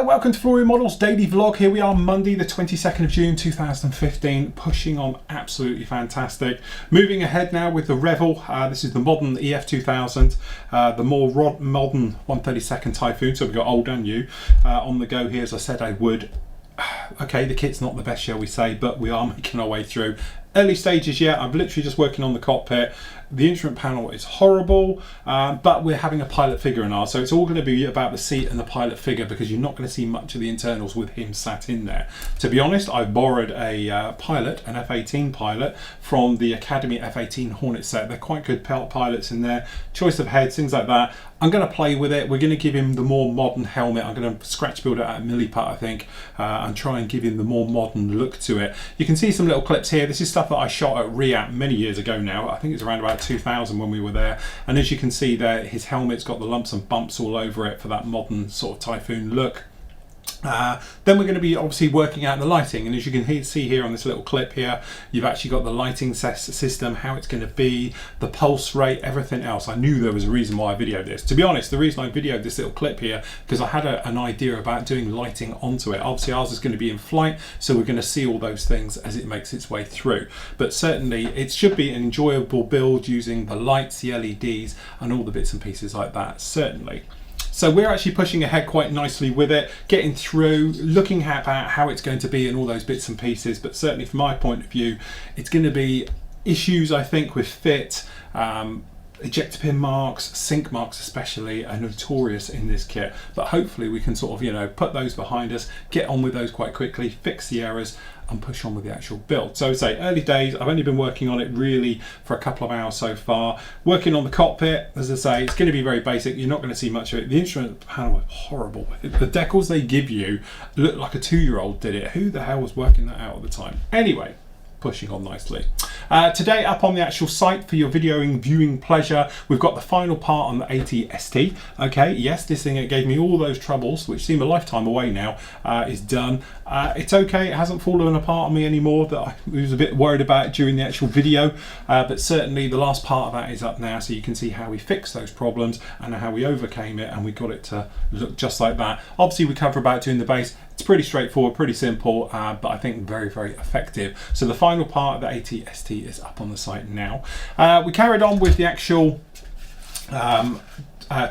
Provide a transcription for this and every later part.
welcome to Flory Models Daily Vlog. Here we are, Monday the 22nd of June 2015, pushing on absolutely fantastic. Moving ahead now with the Revel. This is the modern EF2000, the more modern 132nd Typhoon, so we've got old and new on the go here, as I said I would. Okay, the kit's not the best, shall we say, but we are making our way through. Early stages yet, I'm literally just working on the cockpit. The instrument panel is horrible, but we're having a pilot figure in ours, so it's all going to be about the seat and the pilot figure, because you're not going to see much of the internals with him sat in there. To be honest, I borrowed a pilot, an F-18 pilot, from the Academy F-18 Hornet set. They're quite good pilots in there. Choice of heads, things like that. I'm going to play with it. We're going to give him the more modern helmet. I'm going to scratch build it at Milliput, I think, and try and give him the more modern look to it. You can see some little clips here. This is stuff that I shot at RIAT many years ago now. I think it's around about 2000 when we were there. And as you can see there, his helmet's got the lumps and bumps all over it for that modern sort of Typhoon look. Then we're going to be obviously working out the lighting, and as you can see here on this little clip here, you've actually got the lighting system, how it's going to be, the pulse rate, everything else. I knew there was a reason why I videoed this. To be honest, the reason I videoed this little clip here, because I had an idea about doing lighting onto it. Obviously ours is going to be in flight, so we're going to see all those things as it makes its way through. But certainly it should be an enjoyable build using the lights, the LEDs, and all the bits and pieces like that, certainly. So we're actually pushing ahead quite nicely with it, getting through, looking at how it's going to be and all those bits and pieces. But certainly from my point of view, it's going to be issues, I think, with fit. Ejector pin marks, sync marks especially, are notorious in this kit. But hopefully we can sort of, you know, put those behind us, get on with those quite quickly, fix the errors, and push on with the actual build. So I'd say early days. I've only been working on it really for a couple of hours so far. Working on the cockpit, as I say, it's going to be very basic. You're not going to see much of it. The instrument panel is horrible. The decals they give you look like a 2-year-old did it. Who the hell was working that out at the time? Anyway, pushing on nicely. Today up on the actual site for your viewing pleasure, we've got the final part on the AT-ST. Okay, yes, this thing, it gave me all those troubles, which seem a lifetime away now, is done. It's okay, it hasn't fallen apart on me anymore, that I was a bit worried about during the actual video, but certainly the last part of that is up now, so you can see how we fixed those problems and how we overcame it, and we got it to look just like that. Obviously we cover about doing the base. It's pretty straightforward, pretty simple, but I think very, very effective. So the final part of the AT-ST is up on the site now. We carried on with the actual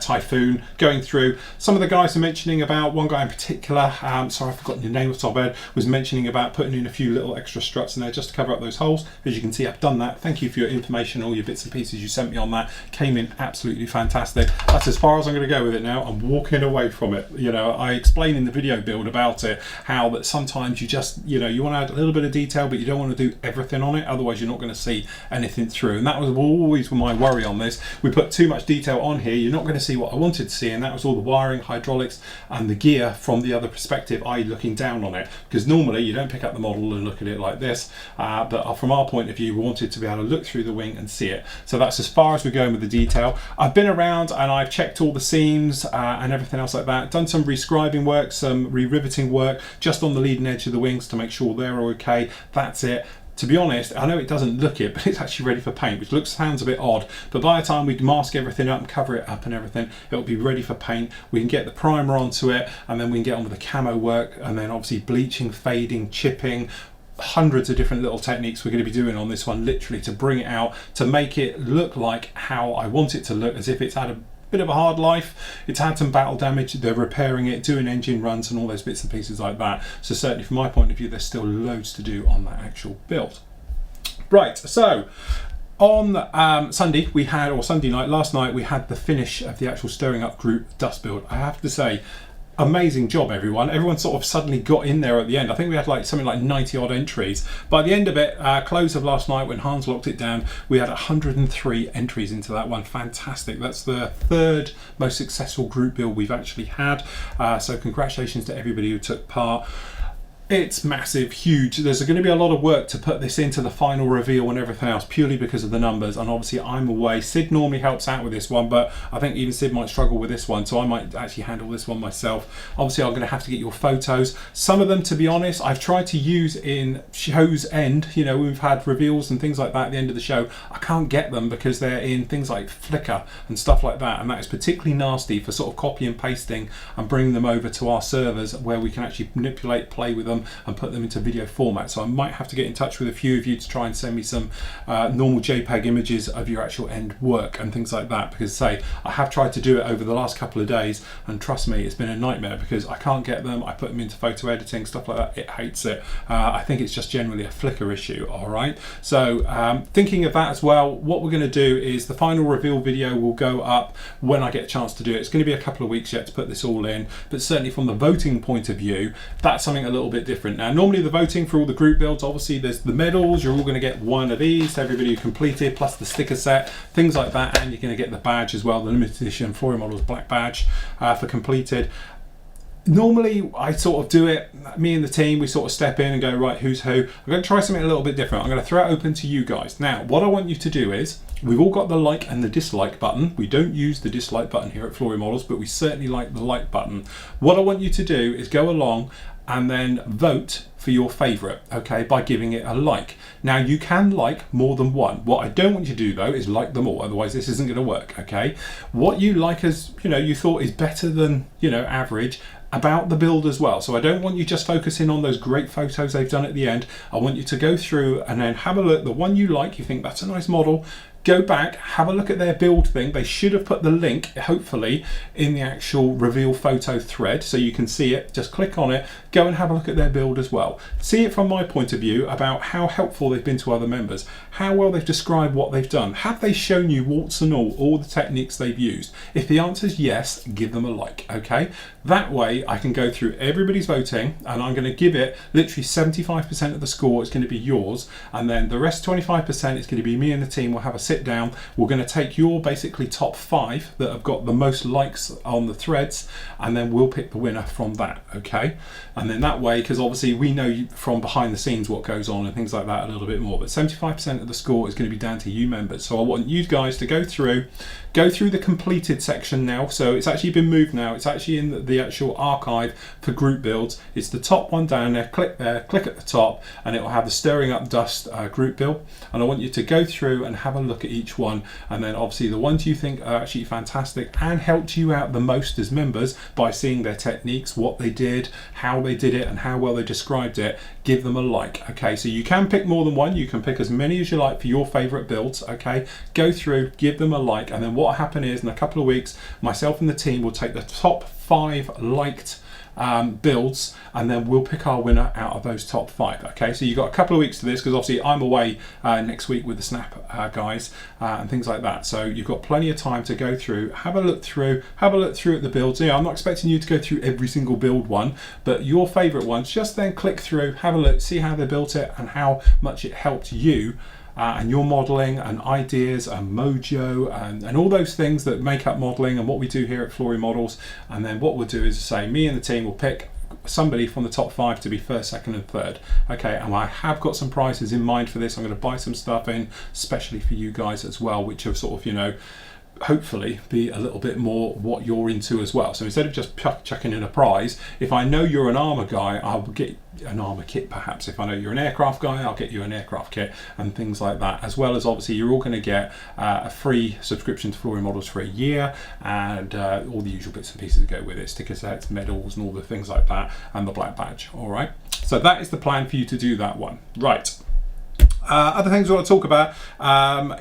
Typhoon, going through. Some of the guys are mentioning about, one guy in particular, sorry I've forgotten your name off the top of my head, was mentioning about putting in a few little extra struts in there just to cover up those holes. As you can see, I've done that. Thank you for your information, all your bits and pieces you sent me on that. Came in absolutely fantastic. That's as far as I'm going to go with it now. I'm walking away from it. You know, I explained in the video build about it, how that sometimes you just, you know, you want to add a little bit of detail, but you don't want to do everything on it, otherwise you're not going to see anything through. And that was always my worry on this. We put too much detail on here, you're not going to see what I wanted to see, and that was all the wiring, hydraulics, and the gear from the other perspective, i.e. looking down on it, because normally you don't pick up the model and look at it like this, but from our point of view we wanted to be able to look through the wing and see it. So that's as far as we're going with the detail. I've been around and I've checked all the seams and everything else like that, done some rescribing work, some re-riveting work just on the leading edge of the wings to make sure they're okay. That's it. To be honest, I know it doesn't look it, but it's actually ready for paint, which sounds a bit odd. But by the time we mask everything up and cover it up and everything, it'll be ready for paint. We can get the primer onto it, and then we can get on with the camo work, and then obviously bleaching, fading, chipping, hundreds of different little techniques we're going to be doing on this one, literally to bring it out, to make it look like how I want it to look, as if it's had a bit of a hard life, it's had some battle damage, they're repairing it, doing engine runs and all those bits and pieces like that. So certainly from my point of view, there's still loads to do on that actual build. Right, so on Sunday we had, or Sunday night, last night, we had the finish of the actual stirring up group dust build. I have to say, amazing job everyone. Everyone sort of suddenly got in there at the end. I think we had like something like 90 odd entries. By the end of it, close of last night when Hans locked it down, we had 103 entries into that one. Fantastic. That's the third most successful group build we've actually had. So congratulations to everybody who took part. It's massive, huge. There's going to be a lot of work to put this into the final reveal and everything else, purely because of the numbers, and obviously I'm away. Sid normally helps out with this one, but I think even Sid might struggle with this one, so I might actually handle this one myself. Obviously I'm going to have to get your photos. Some of them, to be honest, I've tried to use in show's end. You know, we've had reveals and things like that at the end of the show. I can't get them because they're in things like Flickr and stuff like that, and that is particularly nasty for sort of copy and pasting and bringing them over to our servers where we can actually manipulate, play with them and put them into video format. So I might have to get in touch with a few of you to try and send me some normal JPEG images of your actual end work and things like that, because say I have tried to do it over the last couple of days, and trust me, it's been a nightmare because I can't get them. I put them into photo editing, stuff like that. It hates it. I think it's just generally a Flickr issue. All right, so thinking of that as well, what we're going to do is the final reveal video will go up when I get a chance to do it. It's going to be a couple of weeks yet to put this all in, but certainly from the voting point of view, that's something a little bit different. Now normally the voting for all the group builds, obviously there's the medals, you're all going to get one of these, everybody who completed, plus the sticker set, things like that, and you're going to get the badge as well, the limited edition Flory Models black badge for completed. Normally I sort of do it, me and the team, we sort of step in and go, right, who's who. I'm going to try something a little bit different. I'm going to throw it open to you guys. Now what I want you to do is, we've all got the like and the dislike button. We don't use the dislike button here at Flory Models, but we certainly like the like button. What I want you to do is go along and then vote for your favorite, okay, by giving it a like. Now you can like more than one. What I don't want you to do though is like them all, otherwise this isn't going to work, okay? What you like, as you know, you thought is better than, you know, average about the build as well. So I don't want you just focusing on those great photos they've done at the end. I want you to go through and then have a look. The one you like, you think that's a nice model, go back, have a look at their build thing. They should have put the link, hopefully, in the actual reveal photo thread so you can see it. Just click on it, go and have a look at their build as well. See it from my point of view about how helpful they've been to other members, how well they've described what they've done. Have they shown you warts and all the techniques they've used? If the answer is yes, give them a like, okay? That way I can go through everybody's voting, and I'm going to give it literally 75% of the score is going to be yours, and then the rest 25% is going to be me and the team. We'll have a sit down. We're going to take your basically top 5 that have got the most likes on the threads, and then we'll pick the winner from that, okay? And then that way, because obviously we know from behind the scenes what goes on and things like that a little bit more, but 75% of the score is going to be down to you members. So I want you guys to go through the completed section now. So it's actually been moved now. It's actually in the actual archive for group builds. It's the top one down there. Click there, click at the top, and it will have the stirring up dust group build. And I want you to go through and have a look at each one, and then obviously the ones you think are actually fantastic and helped you out the most as members by seeing their techniques, what they did, how they did it, and how well they described it, give them a like, okay? So you can pick more than one. You can pick as many as you like for your favorite builds, okay? Go through, give them a like, and then what will happen is in a couple of weeks, myself and the team will take the top 5 liked builds, and then we'll pick our winner out of those top 5, okay? So you've got a couple of weeks to this, because obviously I'm away next week with the Snap guys and things like that, so you've got plenty of time to go through, have a look through at the builds. You know, I'm not expecting you to go through every single build one, but your favorite ones, just then click through, have a look, see how they built it and how much it helped you and your modelling and ideas and mojo and all those things that make up modelling and what we do here at Flory Models. And then what we'll do is say, me and the team will pick somebody from the top 5 to be first, second and third, okay? And I have got some prizes in mind for this. I'm going to buy some stuff in especially for you guys as well, which are sort of, you know, hopefully be a little bit more what you're into as well. So instead of just chucking in a prize, if I know you're an armor guy, I'll get an armor kit perhaps. If I know you're an aircraft guy, I'll get you an aircraft kit and things like that, as well as obviously you're all going to get a free subscription to Flory Models for a year, and all the usual bits and pieces that go with it, sticker sets, medals and all the things like that, and the black badge. All right, so that is the plan for you to do that one, right? Other things I want to talk about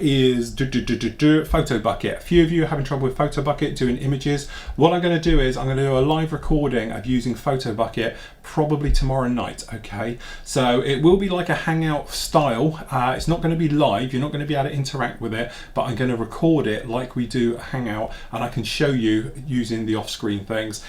is Photo Bucket. A few of you are having trouble with Photo Bucket doing images. What I'm going to do is I'm going to do a live recording of using Photo Bucket probably tomorrow night, okay? So it will be like a hangout style. It's not going to be live, you're not going to be able to interact with it, but I'm going to record it like we do a hangout, and I can show you using the off-screen things.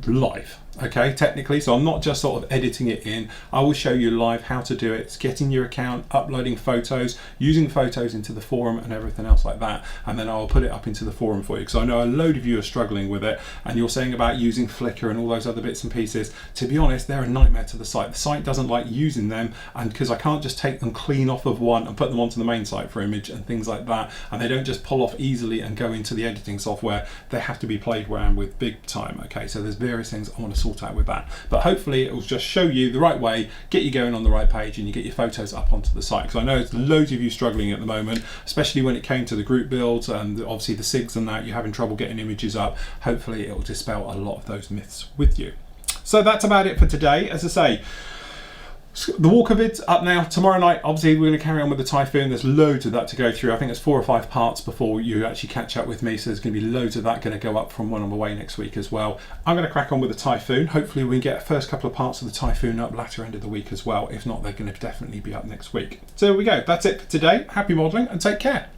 live, okay, technically. So I'm not just sort of editing it in. I will show you live how to do it. It's getting your account, uploading photos, using photos into the forum and everything else like that, and then I'll put it up into the forum for you, because I know a load of you are struggling with it, and you're saying about using Flickr and all those other bits and pieces. To be honest, they're a nightmare to the site doesn't like using them, and because I can't just take them clean off of one and put them onto the main site for image and things like that, and they don't just pull off easily and go into the editing software. They have to be played around with big time. Okay, so there's various things I want to sort out with that, but hopefully it will just show you the right way, get you going on the right page, and you get your photos up onto the site, because I know there's loads of you struggling at the moment, especially when it came to the group builds and obviously the SIGs and that. You're having trouble getting images up. Hopefully it will dispel a lot of those myths with you. So that's about it for today. As I say, the Walker vid's up now. Tomorrow night, obviously, we're going to carry on with the Typhoon. There's loads of that to go through. I think it's 4 or 5 parts before you actually catch up with me. So there's going to be loads of that going to go up from when I'm away next week as well. I'm going to crack on with the Typhoon. Hopefully we can get the first couple of parts of the Typhoon up latter end of the week as well. If not, they're going to definitely be up next week. So there we go. That's it for today. Happy modelling and take care.